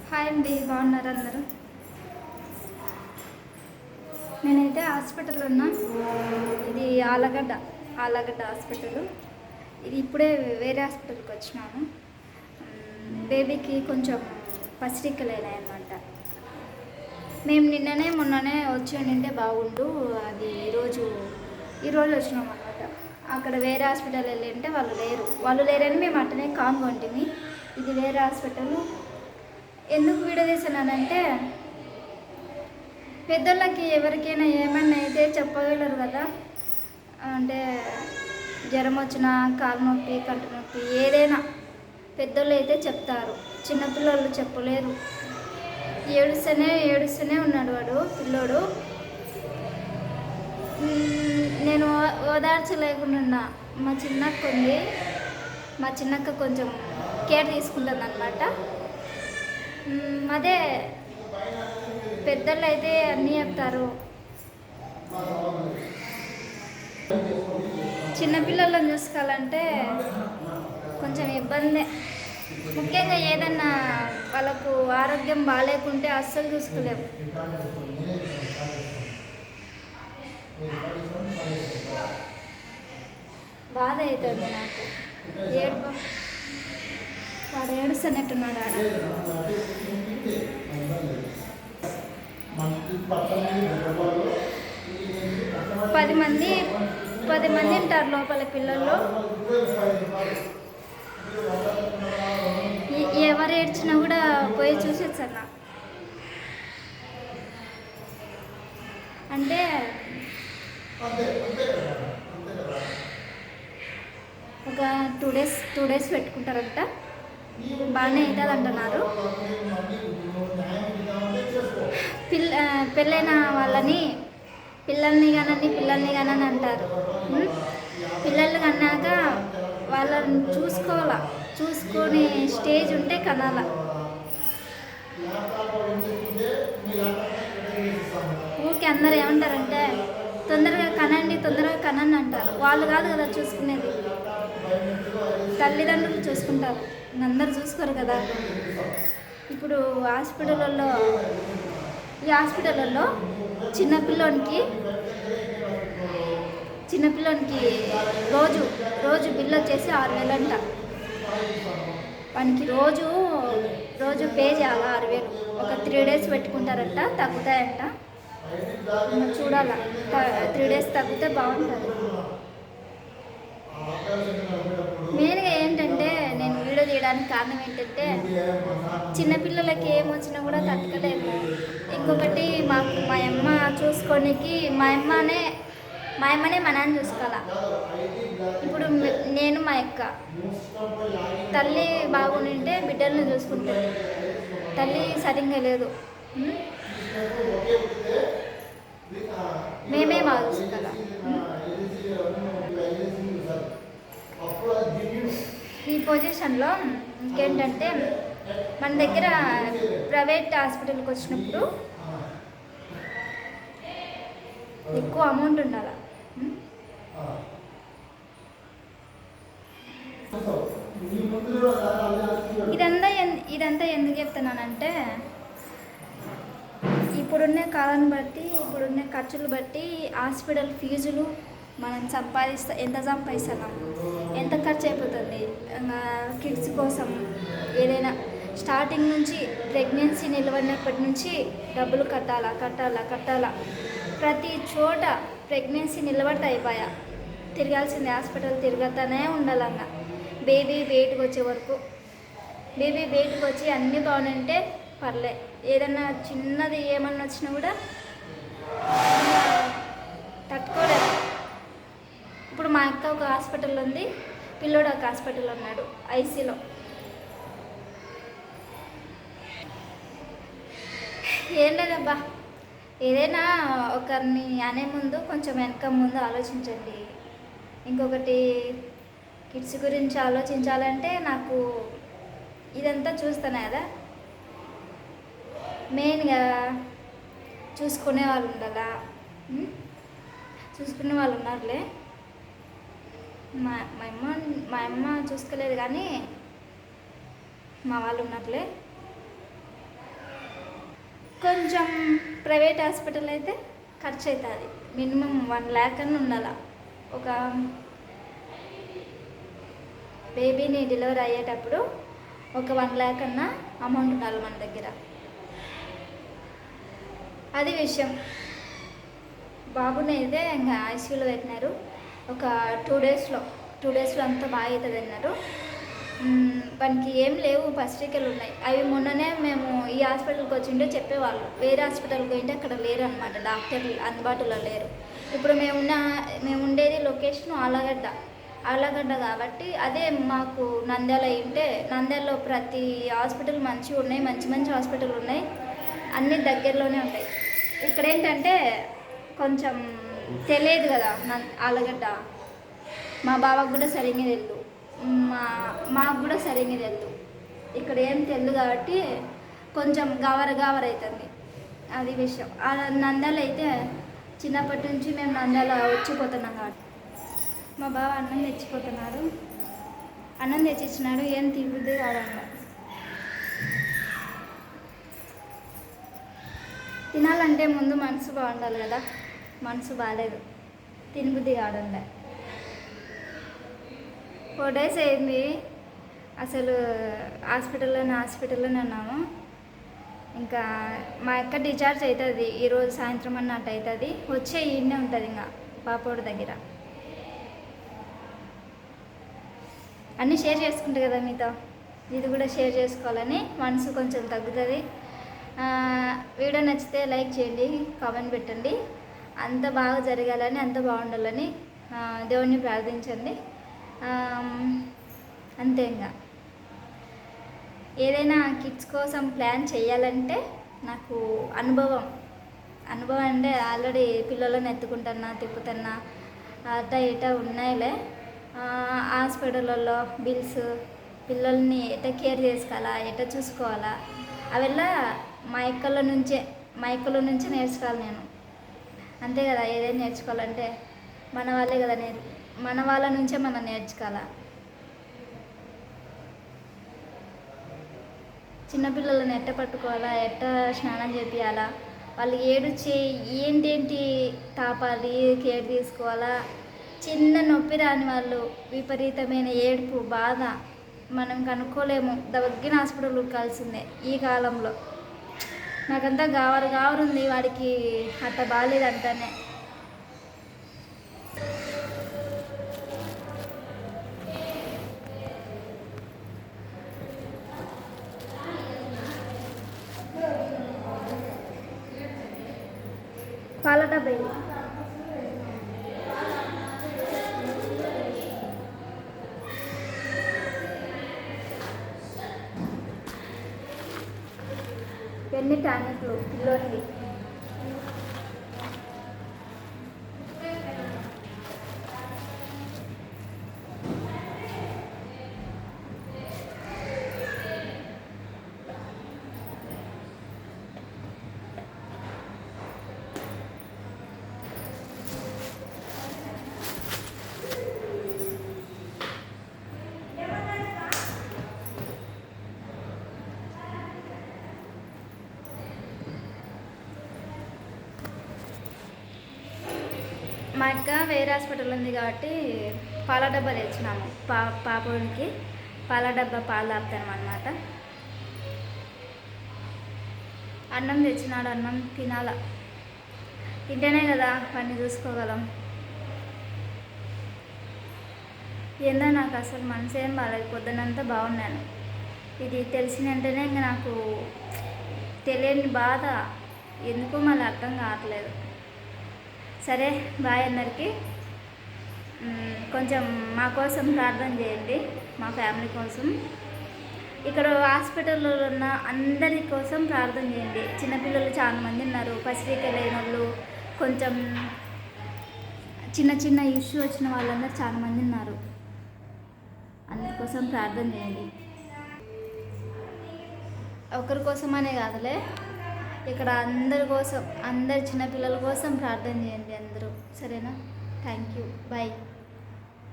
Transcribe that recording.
Hi అండి, బాగున్నారు అందరూ? నేనైతే హాస్పిటల్లో ఉన్నా. ఇది ఆలగడ్డ హాస్పిటల్. ఇది ఇప్పుడే వేరే హాస్పిటల్కి వచ్చినాను. బేబీకి కొంచెం పసిరిక్కలేనాయన్నమాట. మేము నిన్ననే మొన్ననే వచ్చి ఉండింటే బాగుండు. అది ఈరోజు వచ్చినాం అనమాట. అక్కడ వేరే హాస్పిటల్ వెళ్ళింటే వాళ్ళు లేరని మేము అట్టనే కామ్గా ఉంటుంది. ఇది వేరే హాస్పిటల్. ఎందుకు వీడియో తీస్తున్నానంటే, పెద్దోళ్ళకి ఎవరికైనా ఏమన్నా అయితే చెప్పగలరు కదా. అంటే జ్వరం వచ్చినా, కాలు నొప్పి, కంటి నొప్పి, ఏదైనా పెద్దోళ్ళు అయితే చెప్తారు. చిన్నపిల్లలు చెప్పలేరు. ఏడుస్తూనే ఉన్నాడు వాడు పిల్లోడు. నేను ఓదార్చలేకుండా మా చిన్నక్క ఉంది. మా చిన్నక్క కొంచెం కేర్ తీసుకుంటుంది అన్నమాట. అదే పెద్దలు అయితే అన్నీ చెప్తారు. చిన్నపిల్లలను చూసుకోవాలంటే కొంచెం ఇబ్బందే. ముఖ్యంగా ఏదన్నా వాళ్ళకు ఆరోగ్యం బాగాలేకుంటే అస్సలు చూసుకోలేము. బాధ అవుతుంది నాకు. వాడు ఏడుస్తున్నట్టున్నాడు ఆడ. 10 మంది ఉంటారు లోపల పిల్లల్లో. ఎవరు ఏడ్చినా కూడా పోయి చూసేసన్నా. అంటే ఒక 2 days పెట్టుకుంటారంట. బాగానే అవుతుంది అంటున్నారు. పెళ్ళైన వాళ్ళని పిల్లల్ని కానని అంటారు. పిల్లలు కన్నాక వాళ్ళని చూసుకునే స్టేజ్ ఉంటే కనాల. ఊరికి అందరూ ఏమంటారంటే తొందరగా కనండి అంటారు. వాళ్ళు కాదు కదా చూసుకునేది, తల్లిదండ్రులు చూసుకుంటారు. అందరు చూసుకోరు కదా. ఇప్పుడు ఈ హాస్పిటల్లో చిన్నపిల్లోనికి రోజు బిల్లు వచ్చేసి 6,000 అంట. వానికి రోజు పే చేయాలి 6,000. ఒక 3 days పెట్టుకుంటారంట, తగ్గుతాయంట. చూడాల, 3 days తగ్గితే బాగుంటుంది. మెయిన్గా ఏంటంటే నేను వీడియో తీయడానికి కారణం ఏంటంటే, చిన్నపిల్లలకి ఏమొచ్చినా కూడా తట్టుకోలేము. ఇంకొకటి మా అమ్మ చూసుకోనికి మా అమ్మనే మా నాన్న చూసుకోవాలా. ఇప్పుడు నేను మా అక్క తల్లి బాగుంటే బిడ్డలను చూసుకుంటుంది. తల్లి సరిగ్గా లేదు, మేమే బాగా చూసుకోవాలా. ఈ పొజిషన్లో ఇంకేంటంటే, మన దగ్గర ప్రైవేట్ హాస్పిటల్కి వచ్చినప్పుడు ఎక్కువ అమౌంట్ ఉండాలి. ఇదంతా ఎందుకు చెప్తున్నానంటే, ఇప్పుడున్న కాలాన్ని బట్టి, ఇప్పుడున్న ఖర్చులు బట్టి హాస్పిటల్ ఫీజులు మనం ఎంత సంపాదిస్తున్నాం, ఎంత ఖర్చు అయిపోతుంది. కిడ్స్ కోసం ఏదైనా స్టార్టింగ్ నుంచి ప్రెగ్నెన్సీ నిలబడినప్పటి నుంచి డబ్బులు కట్టాలా. ప్రతి చోట ప్రెగ్నెన్సీ నిలబడితే అయిపోయా, తిరగాల్సింది హాస్పిటల్ తిరగతానే ఉండాలన్న. బేబీ వెయిట్కి వచ్చే వరకు, బేబీ వెయిట్కి వచ్చి అన్నీ బాగుంటే పర్లే. ఏదన్నా చిన్నది ఏమన్నా వచ్చినా కూడా తట్టుకోలేదు. ఇప్పుడు మా అక్క ఒక హాస్పిటల్లో ఉంది, పిల్లోడు ఒక హాస్పిటల్లో ఉన్నాడు, ఐసీలో. ఏం లేదబ్బా, ఏదైనా ఒకరిని అనే ముందు కొంచెం వెనక ముందు ఆలోచించండి. ఇంకొకటి, కిడ్స్ గురించి ఆలోచించాలంటే నాకు ఇదంతా చూస్తాను కదా, మెయిన్గా చూసుకునే వాళ్ళు ఉండాలా. చూసుకునే వాళ్ళు ఉన్నారులే. మా అమ్మ చూసుకోలేదు, కానీ మా వాళ్ళు ఉన్నట్లే. కొంచెం ప్రైవేట్ హాస్పిటల్ అయితే ఖర్చు అవుతుంది, మినిమం 1 lakh అని ఉండాలి. ఒక బేబీని డెలివరీ అయ్యేటప్పుడు ఒక 1 lakh అన్న అమౌంట్ ఉండాలి మన దగ్గర. అది విషయం. బాబుని అయితే ఇంకా ఐసీయూలో పెట్టినారు. ఒక 2 డేస్లో అంతా బాగా అవుతుంది అన్నారు. వానికి ఏం లేవు, పసిరికలు ఉన్నాయి. అవి మొన్ననే మేము ఈ హాస్పిటల్కి వచ్చింటే చెప్పేవాళ్ళు, వేరే హాస్పిటల్కి పోయింటే అక్కడ లేరు అనమాట, డాక్టర్లు అందుబాటులో లేరు. ఇప్పుడు మేము ఉండేది లొకేషన్ ఆలగడ్డ కాబట్టి అదే మాకు నంద్యాల ఉంటే, నంద్యాలలో ప్రతి హాస్పిటల్ మంచిగా ఉన్నాయి, మంచి హాస్పిటల్ ఉన్నాయి, అన్నీ దగ్గరలోనే ఉంటాయి. ఇక్కడ ఏంటంటే కొంచెం తెలియదు కదా ఆలగడ్డ, మా బావకు కూడా సరిగ్గా తెలియదు, మాకు కూడా సరిగ్గా తెలియదు. ఇక్కడ ఏం తెలియదు కాబట్టి కొంచెం గావర అవుతుంది, అది విషయం. నంద్యాల అయితే చిన్నప్పటి నుంచి మేము నంద్యాల వచ్చిపోతున్నాం కాబట్టి. మా బావ అన్నం తెచ్చిపోతున్నాడు, అన్నం తెచ్చిచ్చినాడు, ఏం తిరుగుద్ది కాదన్న. తినాలంటే ముందు మనసు బాగుండాలి కదా, మనసు బాగాలేదు, తినబుద్ధి కాడుండే. 4 days అయింది అసలు హాస్పిటల్లోనే ఉన్నాము. ఇంకా మా అక్క డిశ్చార్జ్ అవుతుంది ఈరోజు సాయంత్రం అన్నట్టు అవుతుంది. వచ్చే ఈయనే ఉంటుంది ఇంకా పాపోడి దగ్గర. అన్నీ షేర్ చేసుకుంటా కదా మీతో, ఇది కూడా షేర్ చేసుకోవాలని మనసు కొంచెం తగ్గుతుంది. వీడియో నచ్చితే లైక్ చేయండి, కామెంట్ పెట్టండి. అంత బాగా జరగాలని, అంత బాగుండాలని దేవుణ్ణి ప్రార్థించండి. అంతే. ఇంకా ఏదైనా కిడ్స్ కోసం ప్లాన్ చేయాలంటే నాకు అనుభవం అంటే ఆల్రెడీ పిల్లలను ఎత్తుకుంటున్నా, తిప్పుతున్నా, అట్టా ఇటా ఉన్నాయిలే. హాస్పిటల్లో బిల్స్, పిల్లల్ని ఎట్లా కేర్ చేసుకోవాలా, ఎట్లా చూసుకోవాలా, అవెల్లా మా అక్కల నుంచే నేర్చుకోవాలి నేను. అంతే కదా, ఏదైనా నేర్చుకోవాలంటే మన వాళ్ళే కదా మన వాళ్ళ నుంచే మనం నేర్చుకోవాలా. చిన్నపిల్లలను ఎట్ట పట్టుకోవాలా, ఎట్ట స్నానం చేపియాలా, వాళ్ళు ఏడుచే ఏంటేంటి తాపాలి, కేర్ తీసుకోవాలా. చిన్న నొప్పి రాని వాళ్ళు విపరీతమైన ఏడుపు, బాధ మనం కనుక్కోలేము, దగ్గర హాస్పిటల్ ఉక్కాల్సిందే ఈ కాలంలో. నాకంతా గావరుంది, వాడికి అట్ట బాగాలేదంటానే. పాల డబ్బా ఎన్ని టానిక్లు పిల్లోనికి. మా అక్క వేరే హాస్పిటల్ ఉంది కాబట్టి పాల డబ్బా తెచ్చినాము. పాపకి పాల డబ్బా పాలు తాపుతాము అన్నమాట. అన్నం తెచ్చినాడు, అన్నం తినాల, తింటేనే కదా వాడిని చూసుకోగలం. ఏందో నాకు అసలు మనసు ఏం బాగాలేదు, పొద్దునంతా బాగున్నాను. ఇది తెలిసిన వెంటనే ఇంకా నాకు తెలియని బాధ ఎందుకో మళ్ళీ అర్థం కావట్లేదు. సరే, బాయ్ అందరికీ. కొంచెం మా కోసం ప్రార్థన చేయండి, మా ఫ్యామిలీ కోసం, ఇక్కడ హాస్పిటల్లో ఉన్న అందరి కోసం ప్రార్థన చేయండి. చిన్నపిల్లలు చాలా మంది ఉన్నారు, పసిరిక లేని వాళ్ళు, కొంచెం చిన్న ఇష్యూ వచ్చిన వాళ్ళందరూ చాలా మంది ఉన్నారు. అందరి కోసం ప్రార్థన చేయండి. ఒకరి కోసమనే కాదులే, ఇక్కడ అందరి కోసం, అందరి చిన్నపిల్లల కోసం ప్రార్థన చేయండి అందరూ. సరేనా? Thank you, bye.